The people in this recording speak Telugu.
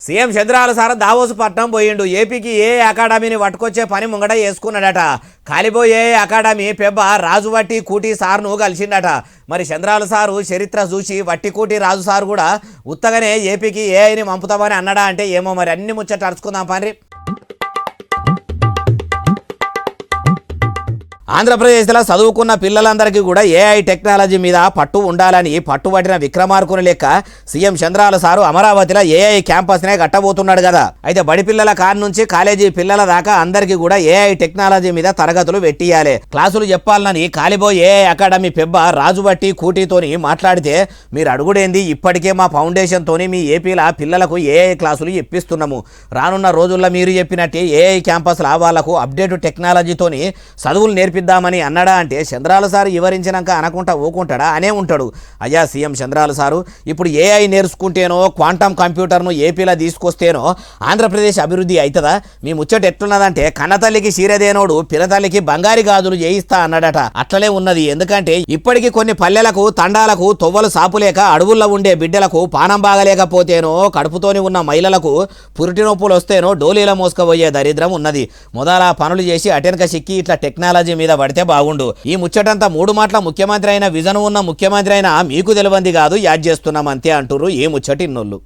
సీఎం చంద్రబాబు సార్ దావోసు పట్నం పోయిండు. ఏపీకి ఏ అకాడమీని పట్టుకొచ్చే పని ముంగట చేసుకున్నాడట. కాలిపోయే అకాడమీ పెబ్బ రాజు వట్టి కూటి సార్ను కలిసిండట. మరి చంద్రబాబు సారు చరిత్ర చూసి వట్టి కూటి రాజు సారు కూడా ఉత్తగానే ఏపీకి ఏఐని పంపుతామని అన్నాడా అంటే ఏమో మరి. అన్ని ముచ్చట అరుచుకుందాం పని. ఆంధ్రప్రదేశ్లో చదువుకున్న పిల్లలందరికీ కూడా ఏఐ టెక్నాలజీ మీద పట్టు ఉండాలని పట్టుబట్టిన విక్రమార్కుని లెక్క సీఎం చంద్రబాబు సారు అమరావతిలో ఏఐ క్యాంపస్నే కట్టబోతున్నాడు కదా. అయితే బడి పిల్లల కాడి నుంచి కాలేజీ పిల్లల దాకా అందరికీ కూడా ఏఐ టెక్నాలజీ మీద తరగతులు పెట్టియాలి, క్లాసులు చెప్పాలని కాలిబో ఏఐ అకాడమీ పెబ్బ రాజుబట్టి కూటీతోని మాట్లాడితే మీరు అడుగుడేంది, ఇప్పటికే మా ఫౌండేషన్తోని మీ ఏపీల పిల్లలకు ఏఐ క్లాసులు ఇప్పిస్తున్నాము. రానున్న రోజుల్లో మీరు చెప్పినట్టే ఏఐ క్యాంపస్ల వాళ్ళకు అప్డేట్ టెక్నాలజీతోని చదువులు నేర్పిద్దామని అన్నాడా అంటే చంద్రబాబు సారు వివరించినాక అనకుండా ఊకుంటాడా అనే ఉంటాడు. అయ్యా సీఎం చంద్రబాబు సారు, ఇప్పుడు ఏఐ నేర్చుకుంటేనో క్వాంటమ్ కంప్యూటర్ను ఏపీలో తీసుకొస్తేనో ఆంధ్రప్రదేశ్ అభివృద్ధి అవుతుందా? మీ ముచ్చట ఎట్లున్నదంటే కన్నతల్లికి చీరదేనోడు పినతల్లికి బంగారి గాజులు చేయిస్తా అన్నాడట. అట్లనే ఉన్నది. ఎందుకంటే ఇప్పటికీ కొన్ని పల్లెలకు తండాలకు తొవ్వలు సాపులేక అడవుల్లో ఉండే బిడ్డలకు పానం బాగలేకపోతేనో కడుపుతోని ఉన్న మహిళలకు పురిటి నొప్పులు వస్తేనో డోలీల మోసుకపోయే దరిద్రం ఉన్నది. మొదల పనులు చేసి అటెనక సిక్కి ఇట్లా టెక్నాలజీ మీద పడితే బాగుండు. ఈ ముచ్చటంతా 3 మాటల ముఖ్యమంత్రి అయిన విజన్ ఉన్న ముఖ్యమంత్రి అయినా మీకు తెలియంది కాదు, యాడ్ చేస్తున్నాం అంతే అంటుర్రు ఈ ముచ్చటిన్నోళ్ళు.